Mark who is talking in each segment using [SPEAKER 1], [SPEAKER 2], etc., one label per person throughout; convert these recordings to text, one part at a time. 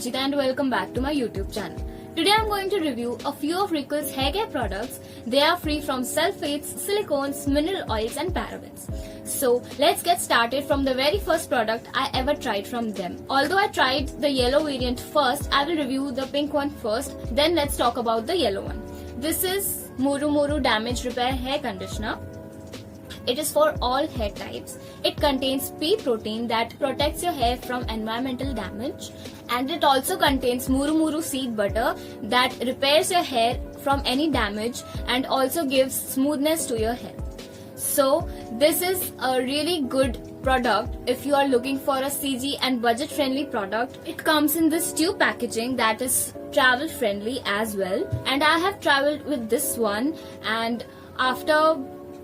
[SPEAKER 1] Ruchita and welcome back to my YouTube channel. Today I'm going to review a few of Wrinkle's hair care products. They are free from sulfates, silicones, mineral oils and parabens. So let's get started from the very first product I ever tried from them. Although I tried the yellow variant first, I will review the pink one first, then let's talk about the yellow one. This is Muru Muru Damage Repair Hair Conditioner. It is for all hair types. It contains pea protein that protects your hair from environmental damage, and it also contains Muru Muru seed butter that repairs your hair from any damage and also gives smoothness to your hair. So this is a really good product if you are looking for a CG and budget friendly product. It comes in this tube packaging that is travel friendly as well, and I have traveled with this one, and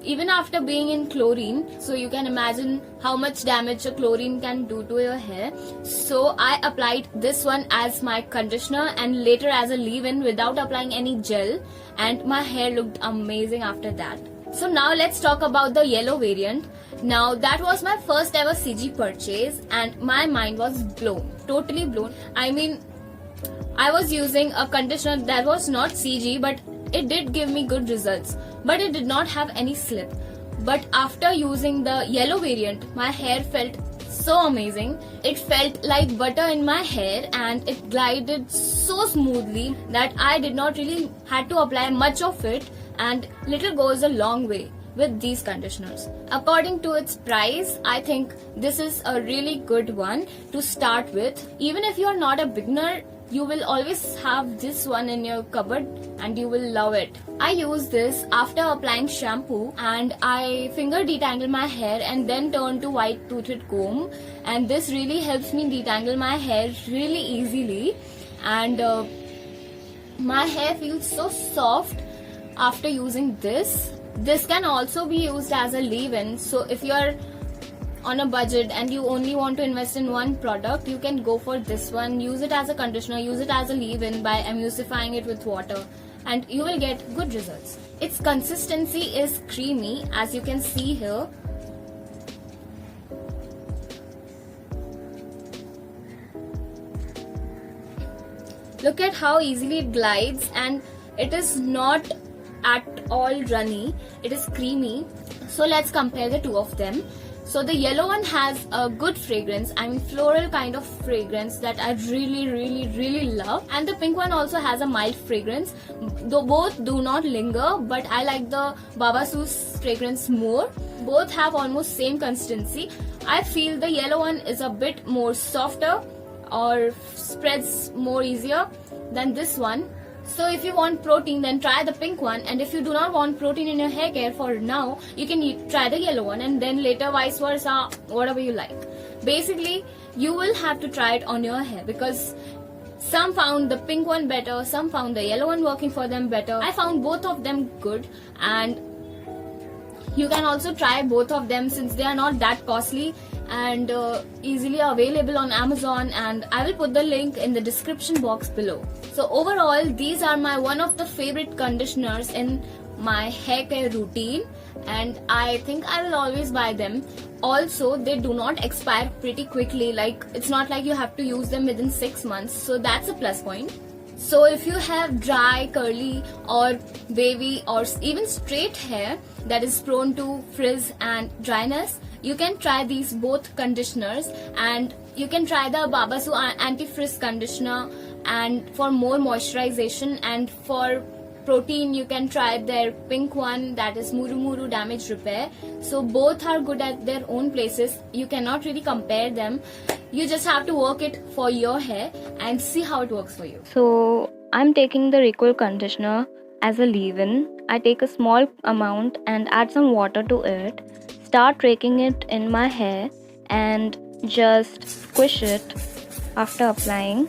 [SPEAKER 1] even after being in chlorine, so you can imagine how much damage a chlorine can do to your hair. So I applied this one as my conditioner and later as a leave-in without applying any gel, and my hair looked amazing after that. So now let's talk about the yellow variant. Now that was my first ever CG purchase and my mind was blown, totally blown. I mean, I was using a conditioner that was not CG, but it did give me good results, but it did not have any slip. But after using the yellow variant, my hair felt so amazing. It felt like butter in my hair and it glided so smoothly that I did not really had to apply much of it, and little goes a long way with these conditioners. According to its price, I think this is a really good one to start with. Even if you are not a beginner, you will always have this one in your cupboard and you will love it. I use this after applying shampoo and I finger detangle my hair and then turn to white toothed comb, and this really helps me detangle my hair really easily, and my hair feels so soft after using this. This can also be used as a leave-in, so if you are on a budget and you only want to invest in one product, you can go for this one. Use it as a conditioner, use it as a leave-in by emulsifying it with water, and you will get good results. Its consistency is creamy, as you can see here. Look at how easily it glides, and it is not at all runny. It is creamy. So let's compare the two of them. So the yellow one has a good fragrance, I mean floral kind of fragrance that I really love, and the pink one also has a mild fragrance. Though both do not linger, but I like the Babasu's fragrance more. Both have almost same consistency. I feel the yellow one is a bit more softer or spreads more easier than this one. So if you want protein, then try the pink one, and if you do not want protein in your hair care for now, you can try the yellow one, and then later vice versa, whatever you like. Basically, you will have to try it on your hair because some found the pink one better, some found the yellow one working for them better. I found both of them good, and you can also try both of them since they are not that costly and easily available on Amazon, and I will put the link in the description box below. So overall, these are my one of the favorite conditioners in my hair care routine, and I think I will always buy them. Also, they do not expire pretty quickly, like it's not like you have to use them within 6 months, so that's a plus point. So if you have dry, curly or wavy or even straight hair that is prone to frizz and dryness, you can try these both conditioners, and you can try the Babasu anti-frizz conditioner and for more moisturization, and for protein you can try their pink one that is Muru Muru Damage Repair. So both are good at their own places. You cannot really compare them. You just have to work it for your hair and see how it works for you. So I'm taking the Recall conditioner as a leave-in. I take a small amount and add some water to it. Start raking it in my hair and just squish it after applying.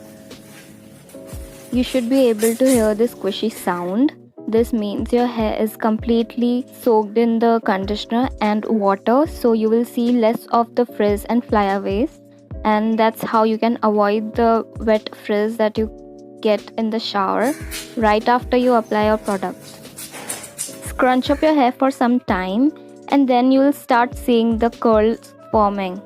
[SPEAKER 1] You should be able to hear the squishy sound. This means your hair is completely soaked in the conditioner and water, so you will see less of the frizz and flyaways, and that's how you can avoid the wet frizz that you get in the shower right after you apply your products. Scrunch up your hair for some time and then you will start seeing the curls forming.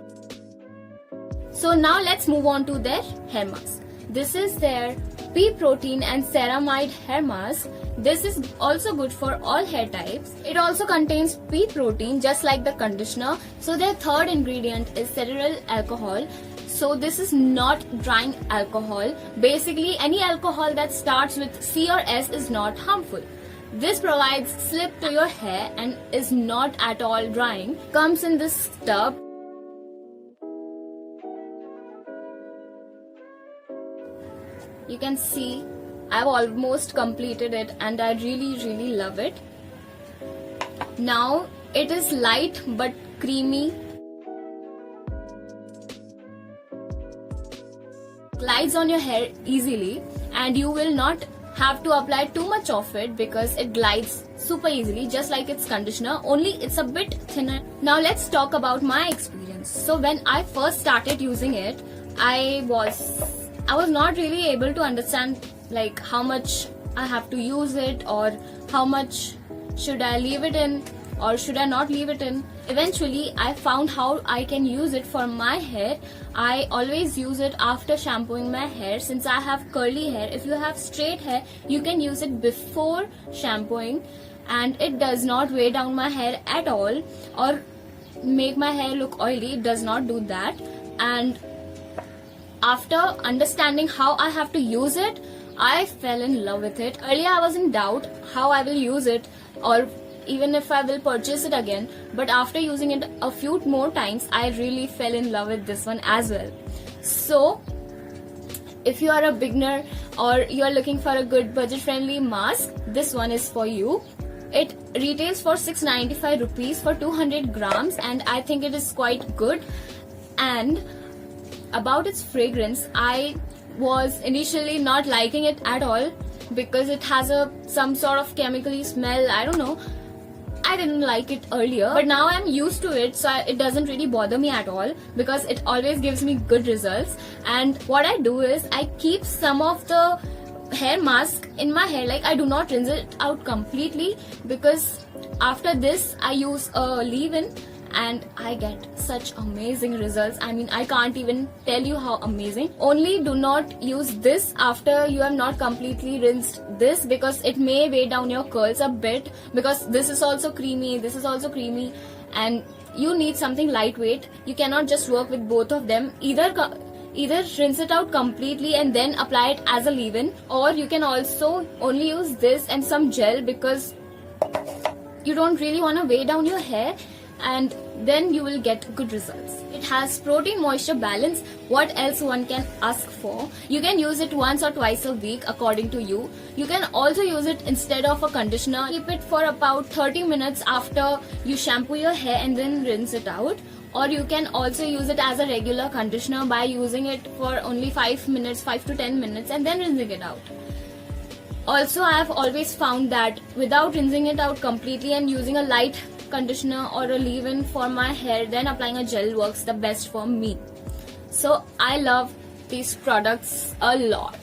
[SPEAKER 1] So now let's move on to their hair mask. This is their pea protein and ceramide hair mask. This is also good for all hair types. It also contains pea protein just like the conditioner. So their third ingredient is cereal alcohol. So this is not drying alcohol. Basically any alcohol that starts with C or S is not harmful. This provides slip to your hair and is not at all drying. Comes in this tub. You can see I've almost completed it and I really love it. Now it is light but creamy. Glides on your hair easily and you will not have to apply too much of it because it glides super easily just like its conditioner, only it's a bit thinner. Now let's talk about my experience. So when I first started using it, I was not really able to understand like how much I have to use it or how much should I leave it in or should I not leave it in. Eventually I found how I can use it for my hair. I always use it after shampooing my hair since I have curly hair. If you have straight hair, you can use it before shampooing and it does not weigh down my hair at all or make my hair look oily. It does not do that. And after understanding how I have to use it, I fell in love with it. Earlier I was in doubt how I will use it or even if I will purchase it again, but after using it a few more times I really fell in love with this one as well. So if you are a beginner or you are looking for a good budget friendly mask, this one is for you. It retails for 695 rupees for 200 grams and I think it is quite good. And about its fragrance, I was initially not liking it at all because it has some sort of chemically smell. I don't know. I didn't like it earlier, but now I'm used to it, so it doesn't really bother me at all because it always gives me good results. And what I do is I keep some of the hair mask in my hair, like I do not rinse it out completely because after this I use a leave-in and I get such amazing results. I mean, I can't even tell you how amazing. Only do not use this after you have not completely rinsed this because it may weigh down your curls a bit because this is also creamy, this is also creamy and you need something lightweight. You cannot just work with both of them. Either rinse it out completely and then apply it as a leave-in, or you can also only use this and some gel because you don't really want to weigh down your hair and then you will get good results. It has protein moisture balance. What else one can ask for? You can use it once or twice a week according to you. You can also use it instead of a conditioner. Keep it for about 30 minutes after you shampoo your hair and then rinse it out. Or you can also use it as a regular conditioner by using it for only 5 to 10 minutes and then rinsing it out. Also, I have always found that without rinsing it out completely and using a light conditioner or a leave-in for my hair, then applying a gel works the best for me. So I love these products a lot.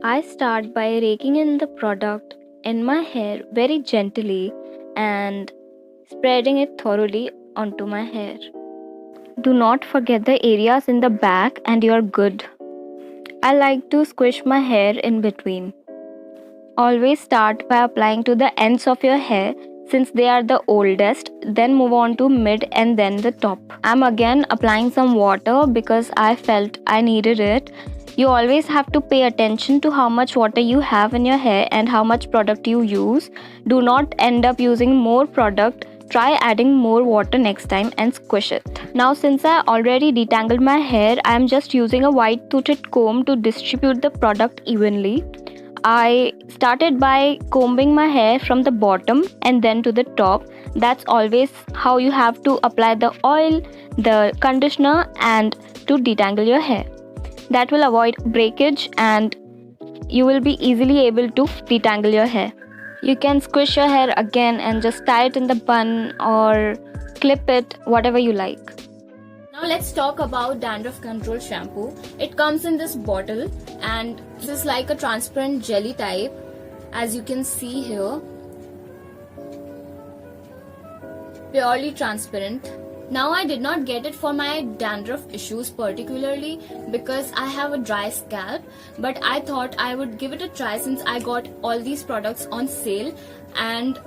[SPEAKER 2] I start by raking in the product in my hair very gently and spreading it thoroughly onto my hair. Do not forget the areas in the back and you're good. I like to squish my hair in between. Always start by applying to the ends of your hair since they are the oldest, then move on to mid and then the top. I'm again applying some water because I felt I needed it. You always have to pay attention to how much water you have in your hair and how much product you use. Do not end up using more product. Try adding more water next time and squish it. Now since I already detangled my hair, I am just using a white toothed comb to distribute the product evenly. I started by combing my hair from the bottom and then to the top. That's always how you have to apply the oil, the conditioner and to detangle your hair. That will avoid breakage and you will be easily able to detangle your hair. You can squish your hair again and just tie it in the bun or clip it, whatever you like.
[SPEAKER 1] Now let's talk about dandruff control shampoo. It comes in this bottle and this is like a transparent jelly type, as you can see here. Purely transparent. Now I did not get it for my dandruff issues particularly because I have a dry scalp, but I thought I would give it a try since I got all these products on sale, and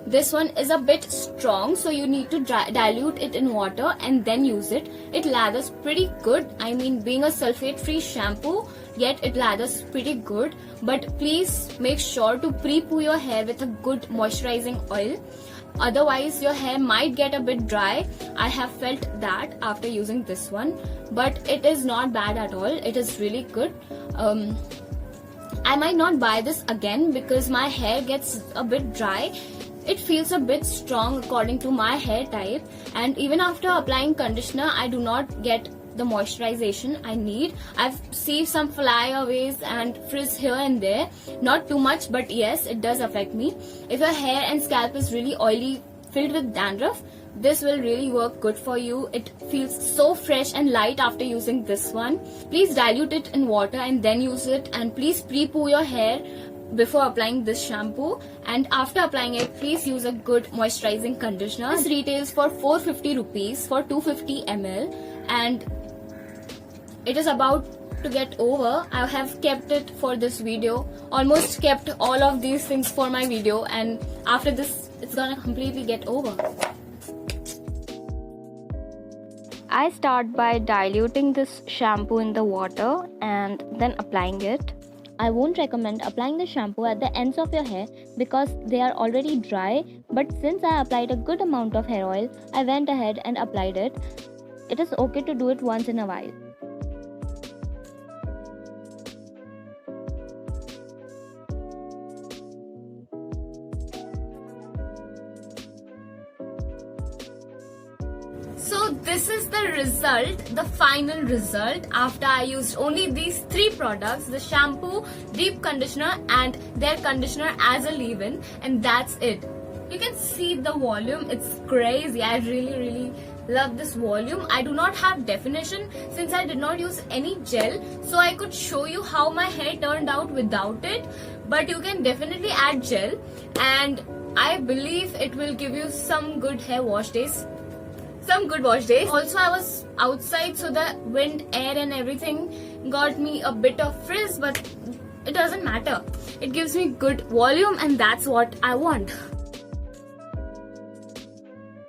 [SPEAKER 1] this one is a bit strong, so you need to dilute it in water and then use it. It lathers pretty good. I mean, being a sulfate free shampoo, yet it lathers pretty good. But please make sure to pre-poo your hair with a good moisturizing oil. Otherwise your hair might get a bit dry. I have felt that after using this one, but it is not bad at all. It is really good. I might not buy this again because my hair gets a bit dry. It feels a bit strong according to my hair type, and even after applying conditioner I do not get the moisturization I need. I've seen some flyaways and frizz here and there, not too much, but yes, it does affect me. If your hair and scalp is really oily, filled with dandruff, this will really work good for you. It feels so fresh and light after using this one. Please dilute it in water and then use it, and please pre-poo your hair before applying this shampoo, and after applying it please use a good moisturizing conditioner. This retails for 450 rupees for 250 ml, and it is about to get over. I have kept it for this video, almost kept all of these things for my video, and after this it's gonna completely get over.
[SPEAKER 2] I start by diluting this shampoo in the water and then applying it. I won't recommend applying the shampoo at the ends of your hair because they are already dry, but since I applied a good amount of hair oil, I went ahead and applied it. It is okay to do it once in a while.
[SPEAKER 1] So this is the result, the final result after I used only these 3 products, the shampoo, deep conditioner and their conditioner as a leave-in, and that's it. You can see the volume, it's crazy. I really love this volume. I do not have definition since I did not use any gel, so I could show you how my hair turned out without it, but you can definitely add gel, and I believe it will give you some good hair wash days. Also, I was outside, so the wind, air and everything got me a bit of frizz, but it doesn't matter. It gives me good volume, and that's what I want.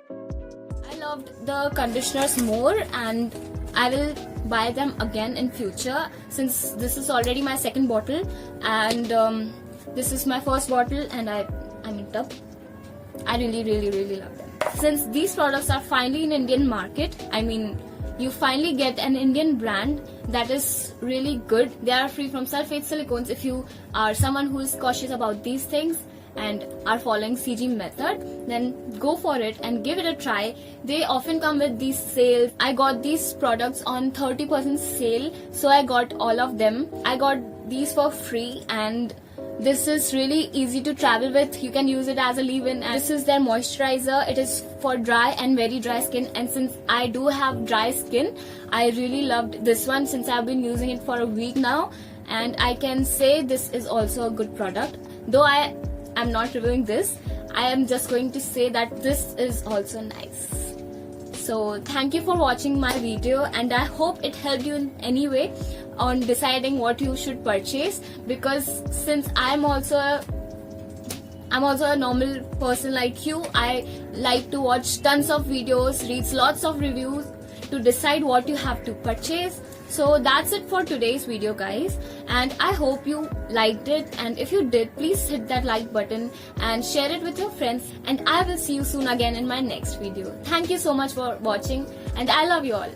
[SPEAKER 1] I loved the conditioners more, and I will buy them again in future since this is already my second bottle, and this is my first bottle, and I'm in tub. I really love them. Since these products are finally in Indian market, I mean, you finally get an Indian brand that is really good. They are free from sulfate silicones. If you are someone who is cautious about these things and are following CG method, then go for it and give it a try. They often come with these sales. I got these products on 30% sale, so I got all of them. I got these for free, and this is really easy to travel with. You can use it as a leave-in, and this is their moisturizer. It is for dry and very dry skin, and since I do have dry skin, I really loved this one since I've been using it for a week now, and I can say this is also a good product. Though I am not reviewing this, I am just going to say that this is also nice. So thank you for watching my video, and I hope it helped you in any way on deciding what you should purchase, because since I'm also a normal person like you, I like to watch tons of videos, read lots of reviews to decide what you have to purchase. So that's it for today's video, guys, and I hope you liked it, and if you did, please hit that like button and share it with your friends, and I will see you soon again in my next video. Thank you so much for watching, and I love you all.